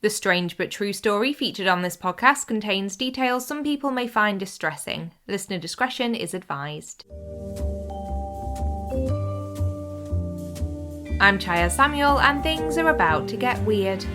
The strange but true story featured on this podcast contains details some people may find distressing. Listener discretion is advised. I'm Chyaz Samuel, and things are about to get weird.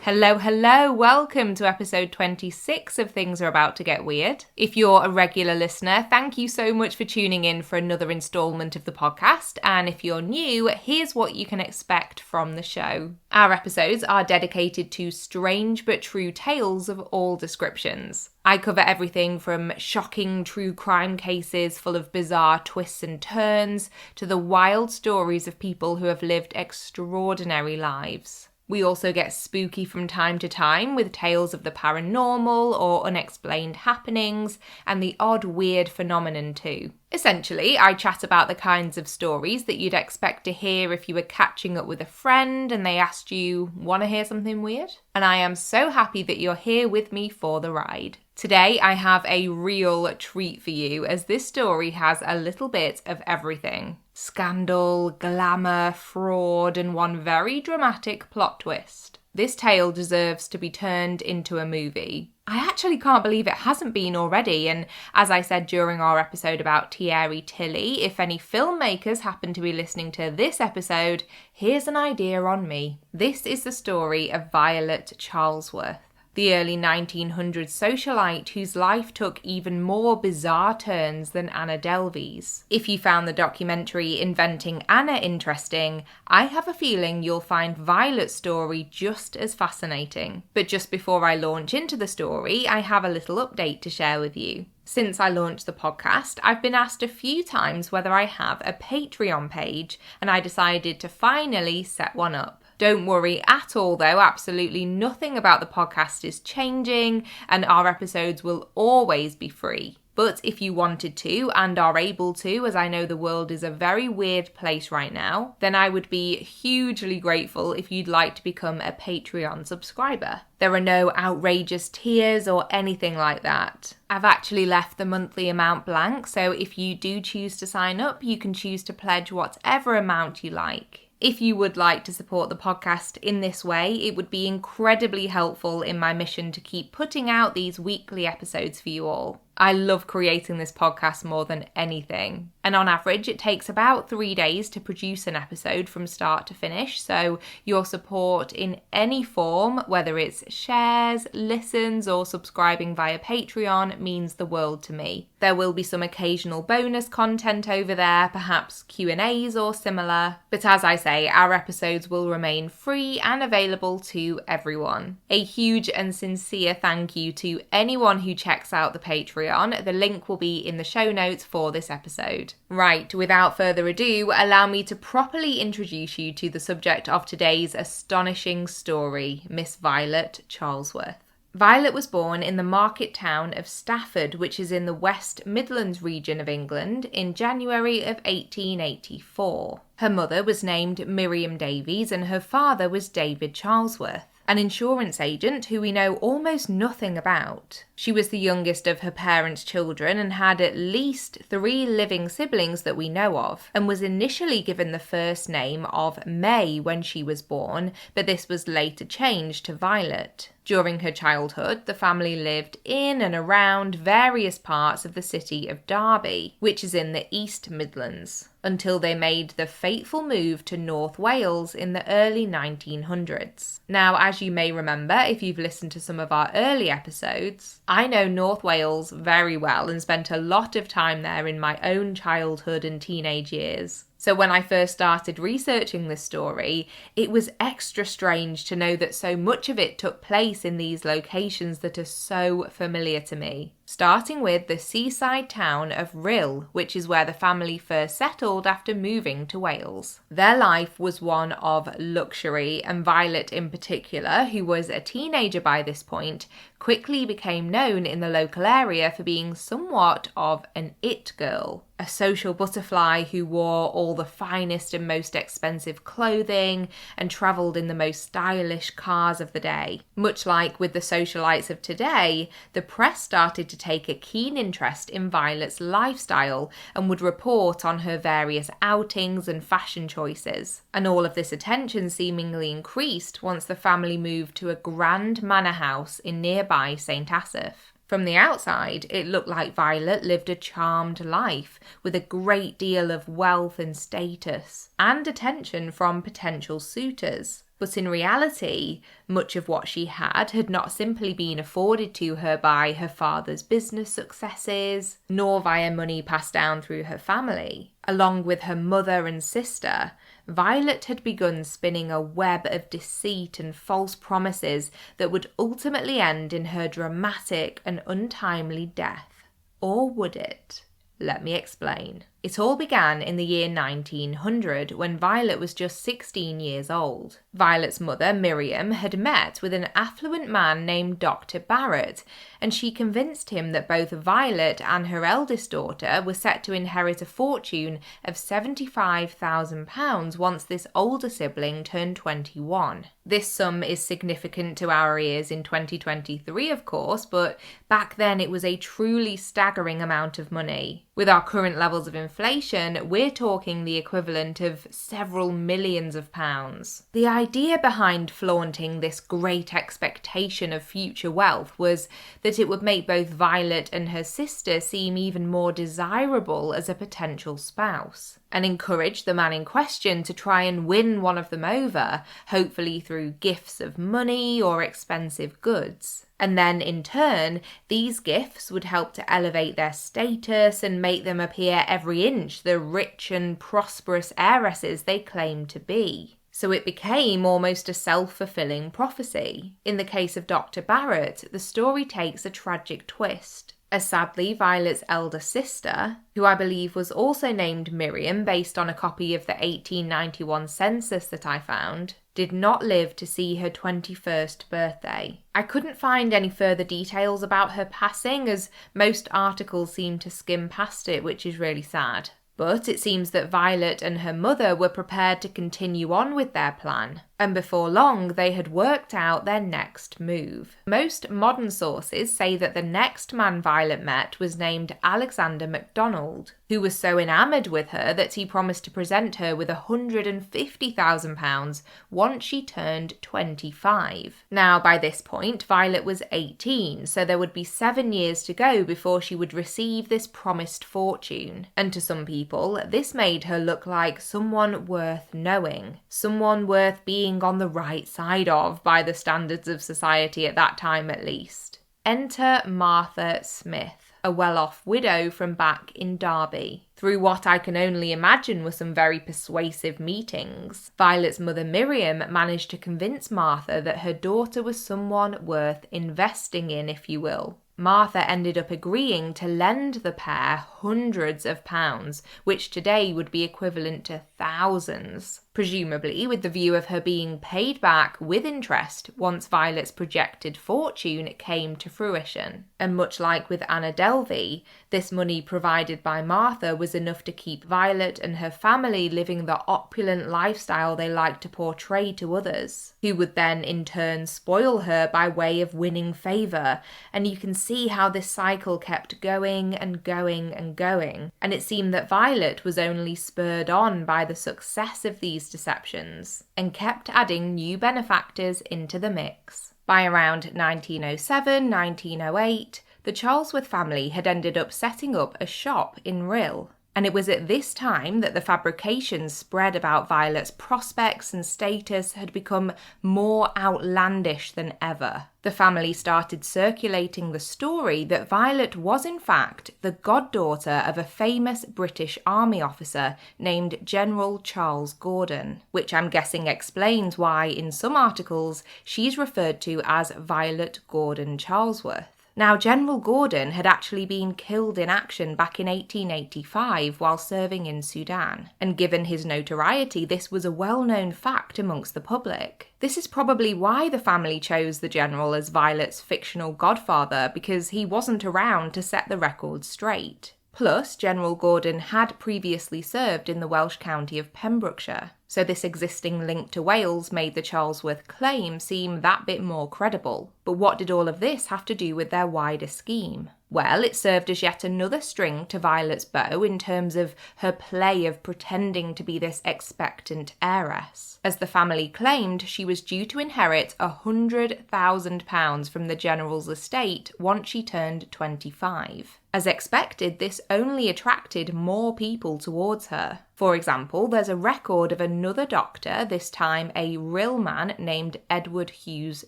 Hello, welcome to episode 26 of Things Are About to Get Weird. If you're a regular listener, thank you so much for tuning in for another instalment of the podcast, and if you're new, here's what you can expect from the show. Our episodes are dedicated to strange but true tales of all descriptions. I cover everything from shocking true crime cases full of bizarre twists and turns to the wild stories of people who have lived extraordinary lives. We also get spooky from time to time with tales of the paranormal or unexplained happenings and the odd weird phenomenon too. Essentially, I chat about the kinds of stories that you'd expect to hear if you were catching up with a friend and they asked you, "Want to hear something weird?" And I am so happy that you're here with me for the ride. Today, I have a real treat for you as this story has a little bit of everything. Scandal, glamour, fraud, and one very dramatic plot twist. This tale deserves to be turned into a movie. I actually can't believe it hasn't been already, and as I said during our episode about Thierry Tilly, if any filmmakers happen to be listening to this episode, here's an idea on me. This is the story of Violet Charlesworth, the early 1900s socialite whose life took even more bizarre turns than Anna Delvey's. If you found the documentary Inventing Anna interesting, I have a feeling you'll find Violet's story just as fascinating. But just before I launch into the story, I have a little update to share with you. Since I launched the podcast, I've been asked a few times whether I have a Patreon page, and I decided to finally set one up. Don't worry at all though, absolutely nothing about the podcast is changing, and our episodes will always be free. But if you wanted to and are able to, as I know the world is a very weird place right now, then I would be hugely grateful if you'd like to become a Patreon subscriber. There are no outrageous tiers or anything like that. I've actually left the monthly amount blank, so if you do choose to sign up, you can choose to pledge whatever amount you like. If you would like to support the podcast in this way, it would be incredibly helpful in my mission to keep putting out these weekly episodes for you all. I love creating this podcast more than anything. And on average, it takes about 3 days to produce an episode from start to finish. So your support in any form, whether it's shares, listens, or subscribing via Patreon, means the world to me. There will be some occasional bonus content over there, perhaps Q&As or similar. But as I say, our episodes will remain free and available to everyone. A huge and sincere thank you to anyone who checks out the Patreon. The link will be in the show notes for this episode. Right, without further ado, allow me to properly introduce you to the subject of today's astonishing story, Miss Violet Charlesworth. Violet was born in the market town of Stafford, which is in the West Midlands region of England, in January of 1884. Her mother was named Miriam Davies and her father was David Charlesworth, an insurance agent who we know almost nothing about. She was the youngest of her parents' children and had at least 3 living siblings that we know of, and was initially given the first name of May when she was born, but this was later changed to Violet. During her childhood, the family lived in and around various parts of the city of Derby, which is in the East Midlands, until they made the fateful move to North Wales in the early 1900s. Now, as you may remember, if you've listened to some of our early episodes, I know North Wales very well and spent a lot of time there in my own childhood and teenage years. So when I first started researching this story, it was extra strange to know that so much of it took place in these locations that are so familiar to me. Starting with the seaside town of Rhyl, which is where the family first settled after moving to Wales. Their life was one of luxury, and Violet in particular, who was a teenager by this point, quickly became known in the local area for being somewhat of an it girl. A social butterfly who wore all the finest and most expensive clothing and travelled in the most stylish cars of the day. Much like with the socialites of today, the press started to take a keen interest in Violet's lifestyle and would report on her various outings and fashion choices. And all of this attention seemingly increased once the family moved to a grand manor house in nearby St. Asaph. From the outside, it looked like Violet lived a charmed life with a great deal of wealth and status, and attention from potential suitors. But in reality, much of what she had not simply been afforded to her by her father's business successes, nor via money passed down through her family. Along with her mother and sister, Violet had begun spinning a web of deceit and false promises that would ultimately end in her dramatic and untimely death. Or would it? Let me explain. It all began in the year 1900 when Violet was just 16 years old. Violet's mother, Miriam, had met with an affluent man named Dr. Barrett, and she convinced him that both Violet and her eldest daughter were set to inherit a fortune of £75,000 once this older sibling turned 21. This sum is significant to our ears in 2023, of course, but back then it was a truly staggering amount of money. With our current levels of inflation, we're talking the equivalent of several millions of pounds. The idea behind flaunting this great expectation of future wealth was that it would make both Violet and her sister seem even more desirable as a potential spouse, and encourage the man in question to try and win one of them over, hopefully through gifts of money or expensive goods. And then, in turn, these gifts would help to elevate their status and make them appear every inch the rich and prosperous heiresses they claimed to be. So it became almost a self-fulfilling prophecy. In the case of Dr. Barrett, the story takes a tragic twist, as sadly Violet's elder sister, who I believe was also named Miriam based on a copy of the 1891 census that I found, did not live to see her 21st birthday. I couldn't find any further details about her passing, as most articles seem to skim past it, which is really sad. But it seems that Violet and her mother were prepared to continue on with their plan, and before long they had worked out their next move. Most modern sources say that the next man Violet met was named Alexander MacDonald, who was so enamoured with her that he promised to present her with £150,000 once she turned 25. Now, by this point, Violet was 18, so there would be 7 years to go before she would receive this promised fortune. And to some people, this made her look like someone worth knowing, someone worth being on the right side of by the standards of society at that time at least. Enter Martha Smith, a well-off widow from back in Derby. Through what I can only imagine were some very persuasive meetings, Violet's mother Miriam managed to convince Martha that her daughter was someone worth investing in, if you will. Martha ended up agreeing to lend the pair hundreds of pounds, which today would be equivalent to thousands, presumably with the view of her being paid back with interest once Violet's projected fortune came to fruition. And much like with Anna Delvey, this money provided by Martha was enough to keep Violet and her family living the opulent lifestyle they liked to portray to others, who would then in turn spoil her by way of winning favour, and you can see how this cycle kept going and going and going, and it seemed that Violet was only spurred on by the success of these deceptions, and kept adding new benefactors into the mix. By around 1907-1908, the Charlesworth family had ended up setting up a shop in Rhyl, and it was at this time that the fabrications spread about Violet's prospects and status had become more outlandish than ever. The family started circulating the story that Violet was in fact the goddaughter of a famous British Army officer named General Charles Gordon, which I'm guessing explains why in some articles she's referred to as Violet Gordon Charlesworth. Now, General Gordon had actually been killed in action back in 1885 while serving in Sudan, and given his notoriety, this was a well-known fact amongst the public. This is probably why the family chose the general as Violet's fictional godfather, because he wasn't around to set the record straight. Plus, General Gordon had previously served in the Welsh county of Pembrokeshire. So this existing link to Wales made the Charlesworth claim seem that bit more credible. But what did all of this have to do with their wider scheme? Well, it served as yet another string to Violet's bow in terms of her play of pretending to be this expectant heiress. As the family claimed, she was due to inherit £100,000 from the General's estate once she turned 25. As expected, this only attracted more people towards her. For example, there's a record of another doctor, this time a real man named Edward Hughes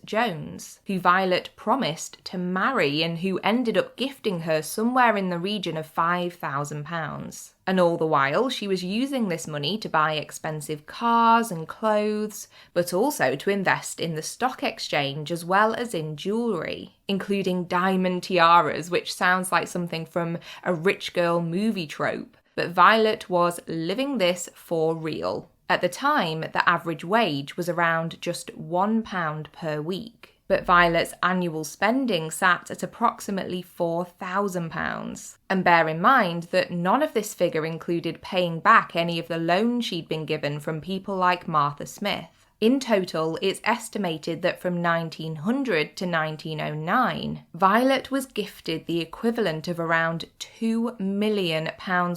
Jones, who Violet promised to marry and who ended up gifting her somewhere in the region of £5,000. And all the while, she was using this money to buy expensive cars and clothes, but also to invest in the stock exchange as well as in jewellery, including diamond tiaras, which sounds like something from a rich girl movie trope. But Violet was living this for real. At the time, the average wage was around just £1 per week. But Violet's annual spending sat at approximately £4,000. And bear in mind that none of this figure included paying back any of the loans she'd been given from people like Martha Smith. In total, it's estimated that from 1900 to 1909, Violet was gifted the equivalent of around £2 million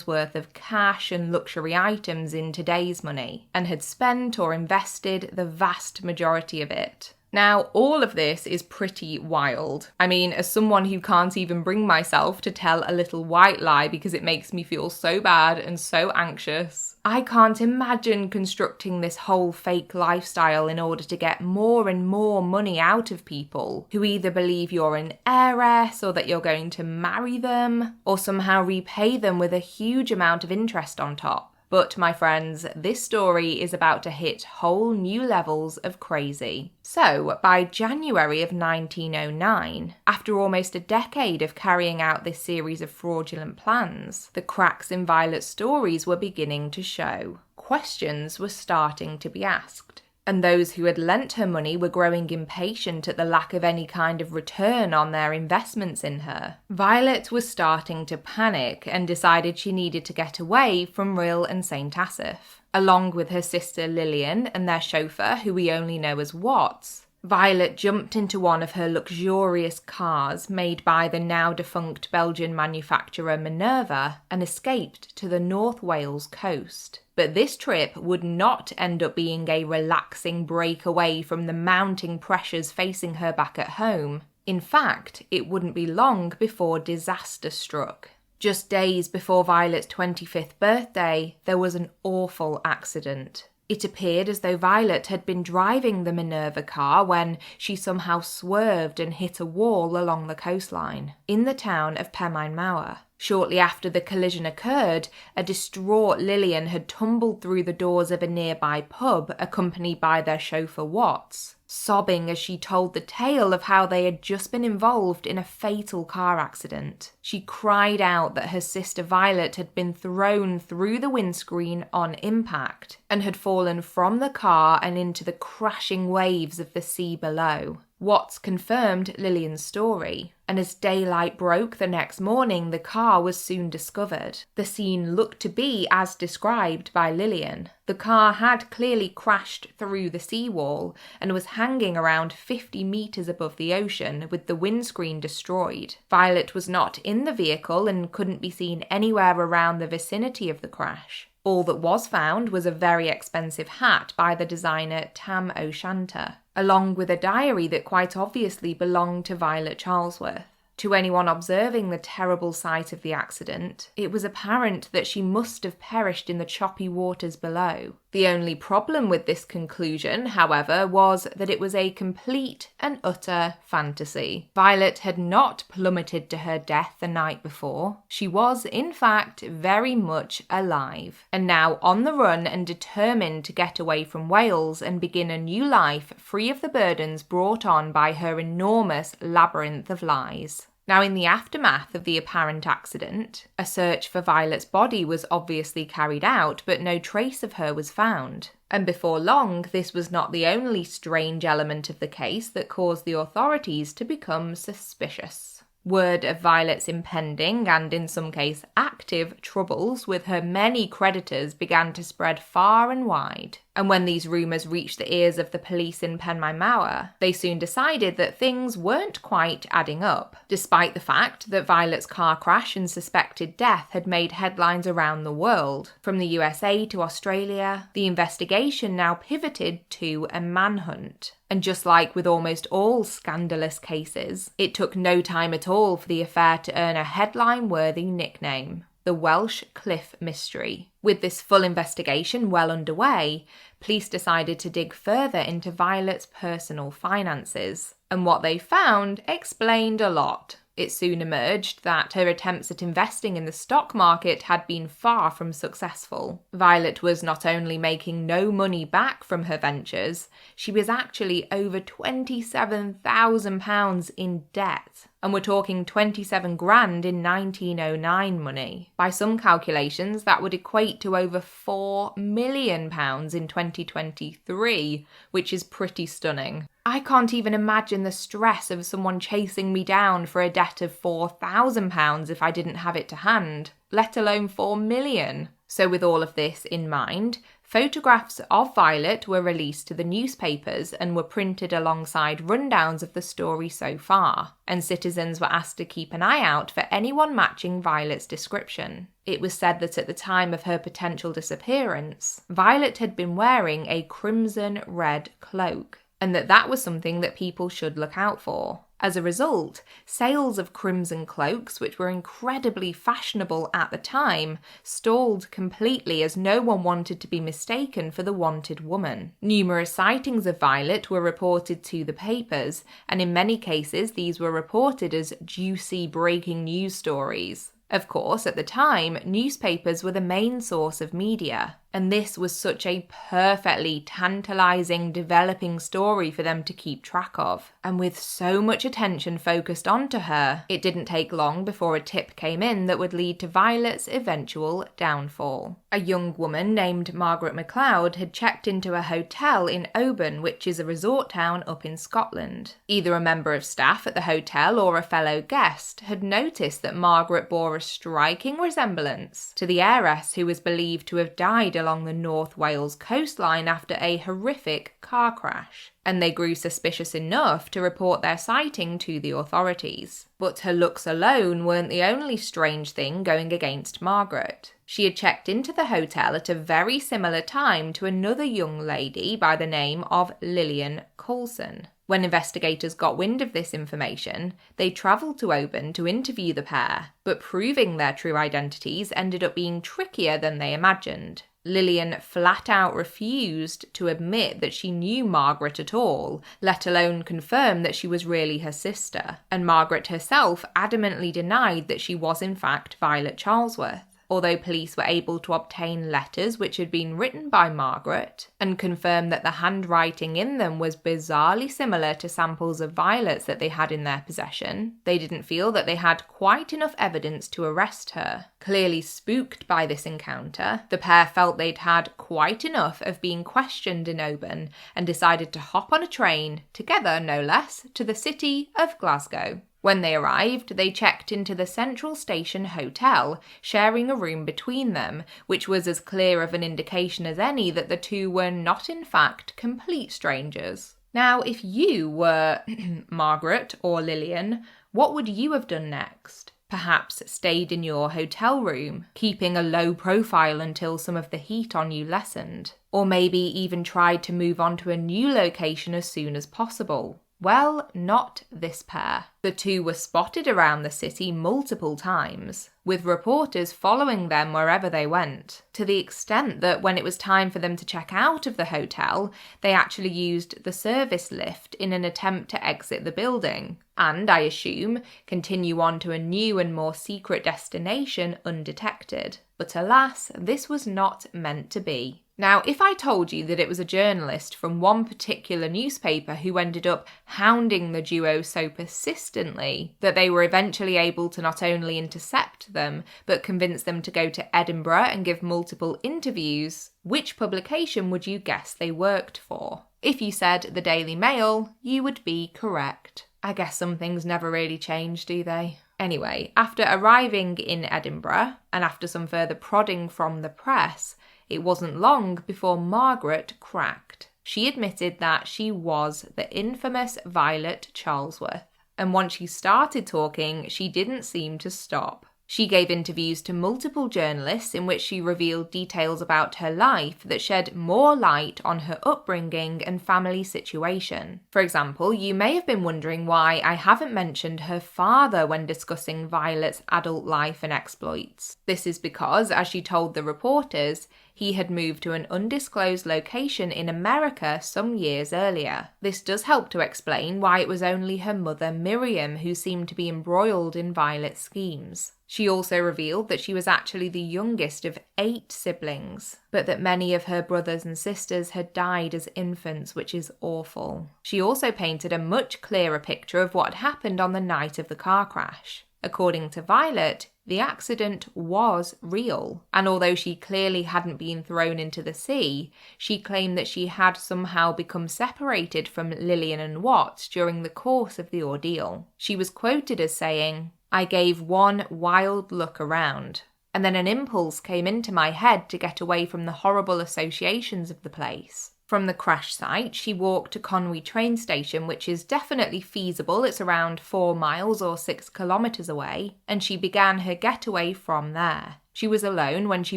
worth of cash and luxury items in today's money, and had spent or invested the vast majority of it. Now, all of this is pretty wild. I mean, as someone who can't even bring myself to tell a little white lie because it makes me feel so bad and so anxious, I can't imagine constructing this whole fake lifestyle in order to get more and more money out of people who either believe you're an heiress or that you're going to marry them or somehow repay them with a huge amount of interest on top. But, my friends, this story is about to hit whole new levels of crazy. So, by January of 1909, after almost a decade of carrying out this series of fraudulent plans, the cracks in Violet's stories were beginning to show. Questions were starting to be asked. And those who had lent her money were growing impatient at the lack of any kind of return on their investments in her. Violet was starting to panic and decided she needed to get away from Rhyl and St. Asaph. Along with her sister Lillian and their chauffeur, who we only know as Watts, Violet jumped into one of her luxurious cars made by the now defunct Belgian manufacturer Minerva and escaped to the North Wales coast. But this trip would not end up being a relaxing break away from the mounting pressures facing her back at home. In fact, it wouldn't be long before disaster struck. Just days before Violet's 25th birthday, there was an awful accident. It appeared as though Violet had been driving the Minerva car when she somehow swerved and hit a wall along the coastline, in the town of Penmaenmawr. Shortly after the collision occurred, a distraught Lillian had tumbled through the doors of a nearby pub, accompanied by their chauffeur Watts, sobbing as she told the tale of how they had just been involved in a fatal car accident. She cried out that her sister Violet had been thrown through the windscreen on impact and had fallen from the car and into the crashing waves of the sea below. Watts confirmed Lillian's story, and as daylight broke the next morning, the car was soon discovered. The scene looked to be as described by Lillian. The car had clearly crashed through the seawall and was hanging around 50 metres above the ocean, with the windscreen destroyed. Violet was not in the vehicle and couldn't be seen anywhere around the vicinity of the crash. All that was found was a very expensive hat by the designer Tam O'Shanter, along with a diary that quite obviously belonged to Violet Charlesworth. To anyone observing the terrible sight of the accident, it was apparent that she must have perished in the choppy waters below. The only problem with this conclusion, however, was that it was a complete and utter fantasy. Violet had not plummeted to her death the night before. She was, in fact, very much alive, and now on the run and determined to get away from Wales and begin a new life free of the burdens brought on by her enormous labyrinth of lies. Now, in the aftermath of the apparent accident, a search for Violet's body was obviously carried out, but no trace of her was found. And before long, this was not the only strange element of the case that caused the authorities to become suspicious. Word of Violet's impending and in some case active troubles with her many creditors began to spread far and wide. And when these rumours reached the ears of the police in Penmaenmawr, they soon decided that things weren't quite adding up, despite the fact that Violet's car crash and suspected death had made headlines around the world. From the USA to Australia, the investigation now pivoted to a manhunt. And just like with almost all scandalous cases, it took no time at all for the affair to earn a headline-worthy nickname: the Welsh Cliff Mystery. With this full investigation well underway, police decided to dig further into Violet's personal finances, and what they found explained a lot. It soon emerged that her attempts at investing in the stock market had been far from successful. Violet was not only making no money back from her ventures, she was actually over £27,000 in debt. And we're talking 27 grand in 1909 money. By some calculations, that would equate to over £4 million in 2023, which is pretty stunning. I can't even imagine the stress of someone chasing me down for a debt of £4,000 if I didn't have it to hand, let alone £4 million. So with all of this in mind, photographs of Violet were released to the newspapers and were printed alongside rundowns of the story so far, and citizens were asked to keep an eye out for anyone matching Violet's description. It was said that at the time of her potential disappearance, Violet had been wearing a crimson-red cloak, and that was something that people should look out for. As a result, sales of crimson cloaks, which were incredibly fashionable at the time, stalled completely as no one wanted to be mistaken for the wanted woman. Numerous sightings of Violet were reported to the papers, and in many cases these were reported as juicy breaking news stories. Of course, at the time, newspapers were the main source of media, and this was such a perfectly tantalising, developing story for them to keep track of. And with so much attention focused onto her, it didn't take long before a tip came in that would lead to Violet's eventual downfall. A young woman named Margaret MacLeod had checked into a hotel in Oban, which is a resort town up in Scotland. Either a member of staff at the hotel or a fellow guest had noticed that Margaret bore a striking resemblance to the heiress who was believed to have died along the North Wales coastline after a horrific car crash, and they grew suspicious enough to report their sighting to the authorities. But her looks alone weren't the only strange thing going against Margaret. She had checked into the hotel at a very similar time to another young lady by the name of Lillian Coulson. When investigators got wind of this information, they travelled to Oban to interview the pair, but proving their true identities ended up being trickier than they imagined. Lillian flat out refused to admit that she knew Margaret at all, let alone confirm that she was really her sister, and Margaret herself adamantly denied that she was in fact Violet Charlesworth. Although police were able to obtain letters which had been written by Margaret and confirm that the handwriting in them was bizarrely similar to samples of Violet's that they had in their possession, they didn't feel that they had quite enough evidence to arrest her. Clearly spooked by this encounter, the pair felt they'd had quite enough of being questioned in Oban and decided to hop on a train, together no less, to the city of Glasgow. When they arrived, they checked into the Central Station Hotel, sharing a room between them, which was as clear of an indication as any that the two were not in fact complete strangers. Now, if you were Margaret or Lillian, what would you have done next? Perhaps stayed in your hotel room, keeping a low profile until some of the heat on you lessened, or maybe even tried to move on to a new location as soon as possible. Well, not this pair. The two were spotted around the city multiple times, with reporters following them wherever they went, to the extent that when it was time for them to check out of the hotel, they actually used the service lift in an attempt to exit the building, and, I assume, continue on to a new and more secret destination undetected. But alas, this was not meant to be. Now, if I told you that it was a journalist from one particular newspaper who ended up hounding the duo so persistently that they were eventually able to not only intercept them, but convince them to go to Edinburgh and give multiple interviews, which publication would you guess they worked for? If you said the Daily Mail, you would be correct. I guess some things never really change, do they? Anyway, after arriving in Edinburgh, and after some further prodding from the press, it wasn't long before Margaret cracked. She admitted that she was the infamous Violet Charlesworth. And once she started talking, she didn't seem to stop. She gave interviews to multiple journalists in which she revealed details about her life that shed more light on her upbringing and family situation. For example, you may have been wondering why I haven't mentioned her father when discussing Violet's adult life and exploits. This is because, as she told the reporters, he had moved to an undisclosed location in America some years earlier. This does help to explain why it was only her mother Miriam who seemed to be embroiled in Violet's schemes. She also revealed that she was actually the youngest of 8 siblings, but that many of her brothers and sisters had died as infants, which is awful. She also painted a much clearer picture of what happened on the night of the car crash. According to Violet, the accident was real, and although she clearly hadn't been thrown into the sea, she claimed that she had somehow become separated from Lillian and Watts during the course of the ordeal. She was quoted as saying, "I gave one wild look around, and then an impulse came into my head to get away from the horrible associations of the place." From the crash site, she walked to Conwy train station, which is definitely feasible. It's around 4 miles or 6 kilometres away, and she began her getaway from there. She was alone when she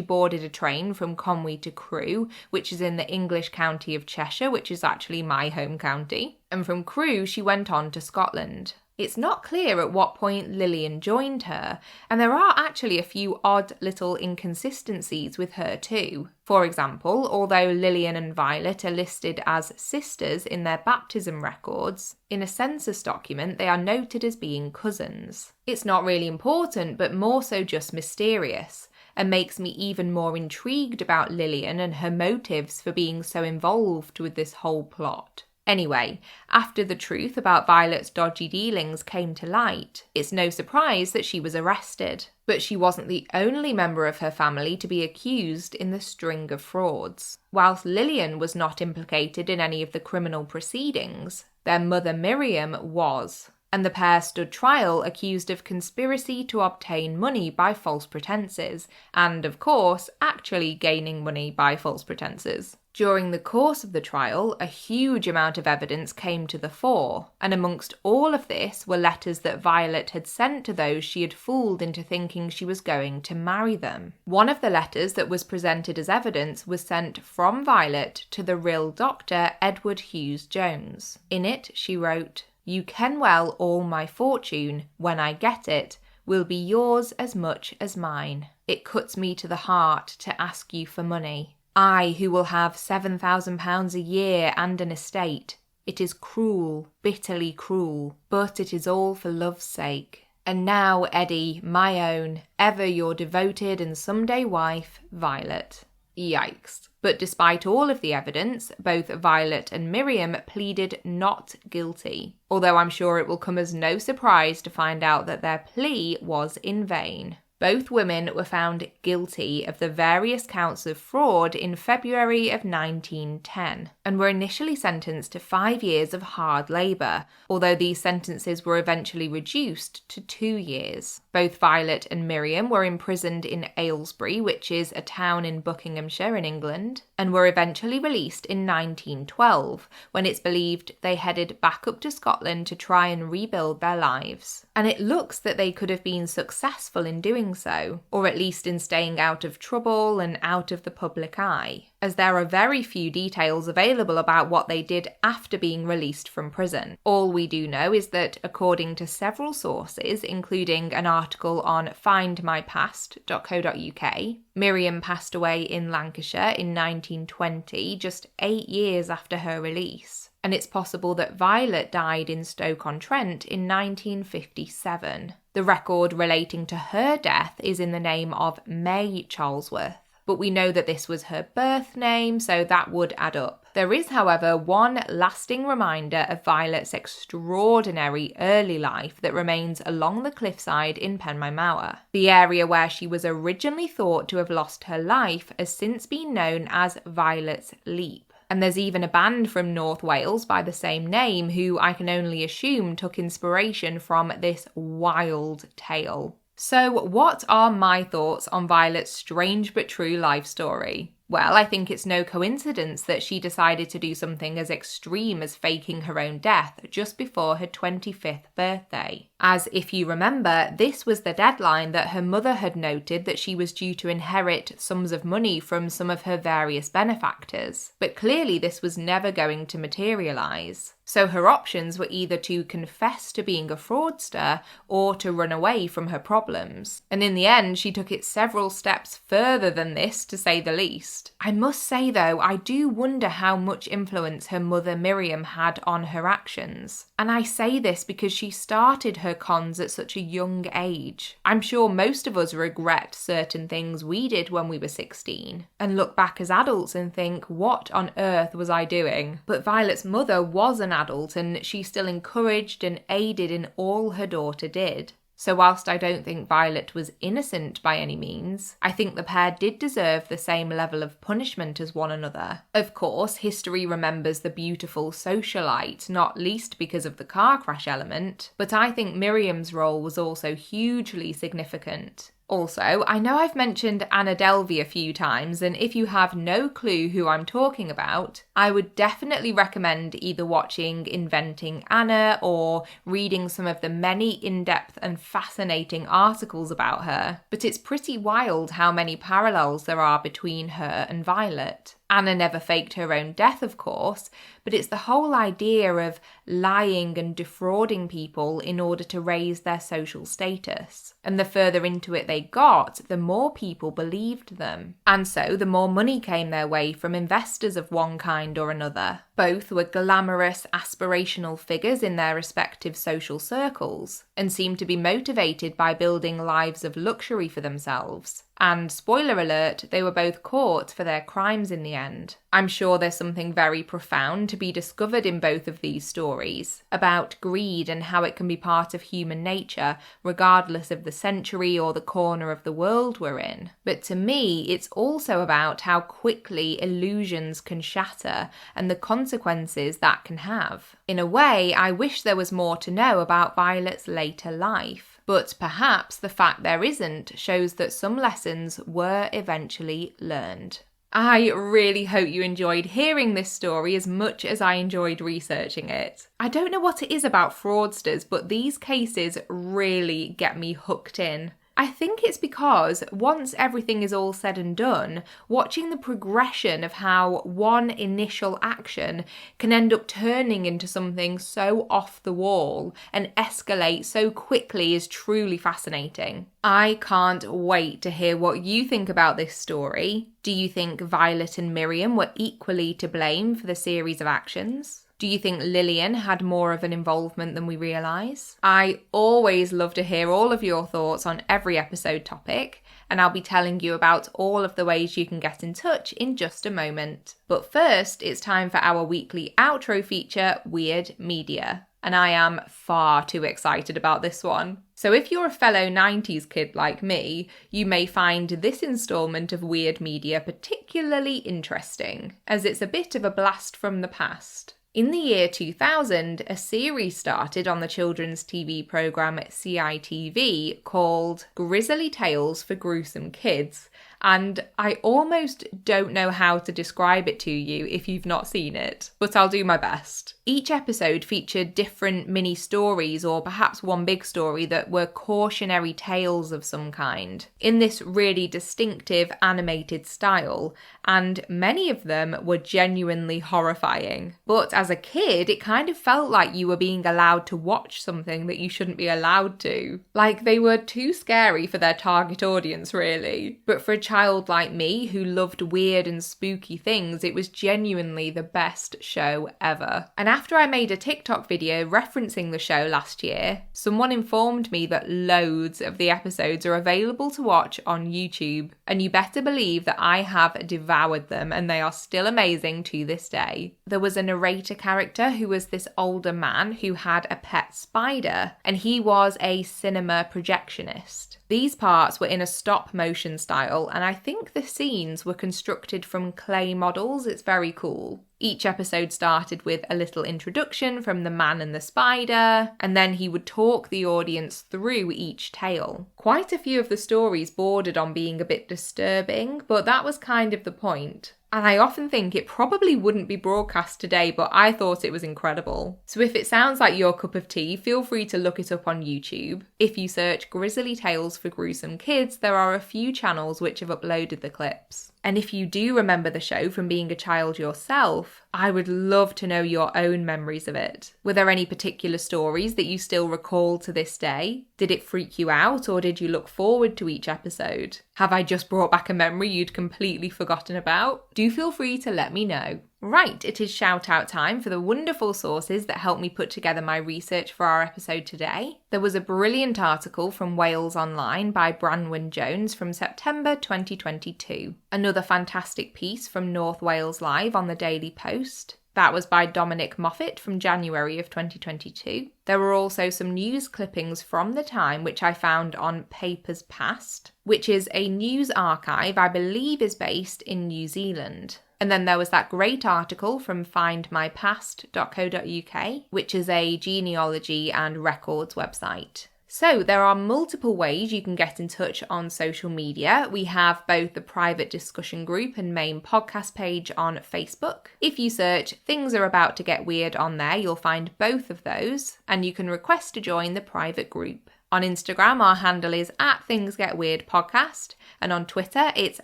boarded a train from Conwy to Crewe, which is in the English county of Cheshire, which is actually my home county. And from Crewe, she went on to Scotland. It's not clear at what point Lillian joined her, and there are actually a few odd little inconsistencies with her too. For example, although Lillian and Violet are listed as sisters in their baptism records, in a census document they are noted as being cousins. It's not really important, but more so just mysterious, and makes me even more intrigued about Lillian and her motives for being so involved with this whole plot. Anyway, after the truth about Violet's dodgy dealings came to light, it's no surprise that she was arrested. But she wasn't the only member of her family to be accused in the string of frauds. Whilst Lillian was not implicated in any of the criminal proceedings, their mother Miriam was, and the pair stood trial accused of conspiracy to obtain money by false pretences, and, of course, actually gaining money by false pretences. During the course of the trial, a huge amount of evidence came to the fore, and amongst all of this were letters that Violet had sent to those she had fooled into thinking she was going to marry them. One of the letters that was presented as evidence was sent from Violet to the real doctor Edward Hughes Jones. In it, she wrote, "You ken well all my fortune, when I get it, will be yours as much as mine. It cuts me to the heart to ask you for money. I, who will have £7,000 a year and an estate. It is cruel, bitterly cruel, but it is all for love's sake. And now, Eddie, my own, ever your devoted and someday wife, Violet." Yikes. But despite all of the evidence, both Violet and Miriam pleaded not guilty, although I'm sure it will come as no surprise to find out that their plea was in vain. Both women were found guilty of the various counts of fraud in February of 1910 and were initially sentenced to 5 years of hard labour, although these sentences were eventually reduced to 2 years. Both Violet and Miriam were imprisoned in Aylesbury, which is a town in Buckinghamshire in England, and were eventually released in 1912, when it's believed they headed back up to Scotland to try and rebuild their lives. And it looks that they could have been successful in doing so, or at least in staying out of trouble and out of the public eye, as there are very few details available about what they did after being released from prison. All we do know is that, according to several sources, including an article on findmypast.co.uk, Miriam passed away in Lancashire in 1920, just 8 years after her release. And it's possible that Violet died in Stoke-on-Trent in 1957. The record relating to her death is in the name of May Charlesworth, but we know that this was her birth name, so that would add up. There is, however, one lasting reminder of Violet's extraordinary early life that remains along the cliffside in Penmaenmawr. The area where she was originally thought to have lost her life has since been known as Violet's Leap. And there's even a band from North Wales by the same name who I can only assume took inspiration from this wild tale. So what are my thoughts on Violet's strange but true life story? Well, I think it's no coincidence that she decided to do something as extreme as faking her own death just before her 25th birthday. As if you remember, this was the deadline that her mother had noted that she was due to inherit sums of money from some of her various benefactors. But clearly this was never going to materialise. So her options were either to confess to being a fraudster or to run away from her problems. And in the end, she took it several steps further than this, to say the least. I must say though, I do wonder how much influence her mother Miriam had on her actions. And I say this because she started her cons at such a young age. I'm sure most of us regret certain things we did when we were 16 and look back as adults and think, what on earth was I doing? But Violet's mother was an adult and she still encouraged and aided in all her daughter did. So whilst I don't think Violet was innocent by any means, I think the pair did deserve the same level of punishment as one another. Of course, history remembers the beautiful socialite, not least because of the car crash element, but I think Miriam's role was also hugely significant. Also, I know I've mentioned Anna Delvey a few times, and if you have no clue who I'm talking about, I would definitely recommend either watching Inventing Anna or reading some of the many in-depth and fascinating articles about her. But it's pretty wild how many parallels there are between her and Violet. Anna never faked her own death, of course, but it's the whole idea of lying and defrauding people in order to raise their social status. And the further into it they got, the more people believed them. And so the more money came their way from investors of one kind or another. Both were glamorous, aspirational figures in their respective social circles, and seemed to be motivated by building lives of luxury for themselves. And spoiler alert, they were both caught for their crimes in the end. I'm sure there's something very profound to be discovered in both of these stories, about greed and how it can be part of human nature, regardless of the century or the corner of the world we're in. But to me, it's also about how quickly illusions can shatter and the consequences that can have. In a way, I wish there was more to know about Violet's later life. But perhaps the fact there isn't shows that some lessons were eventually learned. I really hope you enjoyed hearing this story as much as I enjoyed researching it. I don't know what it is about fraudsters, but these cases really get me hooked in. I think it's because once everything is all said and done, watching the progression of how one initial action can end up turning into something so off the wall and escalate so quickly is truly fascinating. I can't wait to hear what you think about this story. Do you think Violet and Miriam were equally to blame for the series of actions? Do you think Lillian had more of an involvement than we realise? I always love to hear all of your thoughts on every episode topic, and I'll be telling you about all of the ways you can get in touch in just a moment. But first, it's time for our weekly outro feature, Weird Media. And I am far too excited about this one. So if you're a fellow 90s kid like me, you may find this instalment of Weird Media particularly interesting, as it's a bit of a blast from the past. In the year 2000, a series started on the children's TV programme CITV called Grisly Tales for Gruesome Kids, and I almost don't know how to describe it to you if you've not seen it, but I'll do my best. Each episode featured different mini stories, or perhaps one big story, that were cautionary tales of some kind, in this really distinctive animated style, and many of them were genuinely horrifying. But as a kid, it kind of felt like you were being allowed to watch something that you shouldn't be allowed to. Like they were too scary for their target audience, really. But for a child like me who loved weird and spooky things, it was genuinely the best show ever. And after I made a TikTok video referencing the show last year, someone informed me that loads of the episodes are available to watch on YouTube, and you better believe that I have devoured them, and they are still amazing to this day. There was a narrator character who was this older man who had a pet spider, and he was a cinema projectionist. These parts were in a stop motion style, and I think the scenes were constructed from clay models. It's very cool. Each episode started with a little introduction from the man and the spider, and then he would talk the audience through each tale. Quite a few of the stories bordered on being a bit disturbing, but that was kind of the point. And I often think it probably wouldn't be broadcast today, but I thought it was incredible. So if it sounds like your cup of tea, feel free to look it up on YouTube. If you search Grisly Tales for Gruesome Kids, there are a few channels which have uploaded the clips. And if you do remember the show from being a child yourself, I would love to know your own memories of it. Were there any particular stories that you still recall to this day? Did it freak you out, or did you look forward to each episode? Have I just brought back a memory you'd completely forgotten about? Do feel free to let me know. Right, it is shout out time for the wonderful sources that helped me put together my research for our episode today. There was a brilliant article from Wales Online by Branwen Jones from September 2022. Another fantastic piece from North Wales Live on the Daily Post. That was by Dominic Moffat from January of 2022. There were also some news clippings from the time which I found on Papers Past, which is a news archive I believe is based in New Zealand. And then there was that great article from findmypast.co.uk, which is a genealogy and records website. So there are multiple ways you can get in touch on social media. We have both the private discussion group and main podcast page on Facebook. If you search Things Are About to Get Weird on there, you'll find both of those, and you can request to join the private group. On Instagram, our handle is @ThingsGetWeirdPodcast, and on Twitter, it's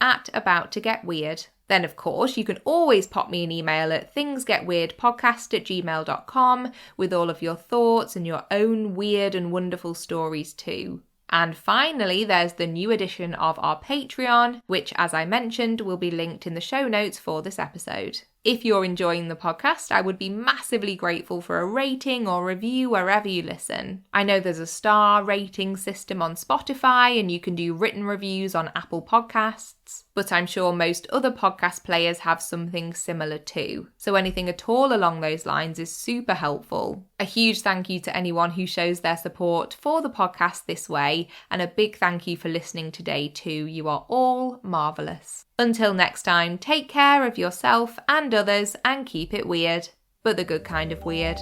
@AboutToGetWeird. Then, of course, you can always pop me an email at thingsgetweirdpodcast@gmail.com with all of your thoughts and your own weird and wonderful stories too. And finally, there's the new edition of our Patreon, which, as I mentioned, will be linked in the show notes for this episode. If you're enjoying the podcast, I would be massively grateful for a rating or review wherever you listen. I know there's a star rating system on Spotify and you can do written reviews on Apple Podcasts, but I'm sure most other podcast players have something similar too. So anything at all along those lines is super helpful. A huge thank you to anyone who shows their support for the podcast this way, and a big thank you for listening today too. You are all marvellous. Until next time, take care of yourself and others and keep it weird, but the good kind of weird.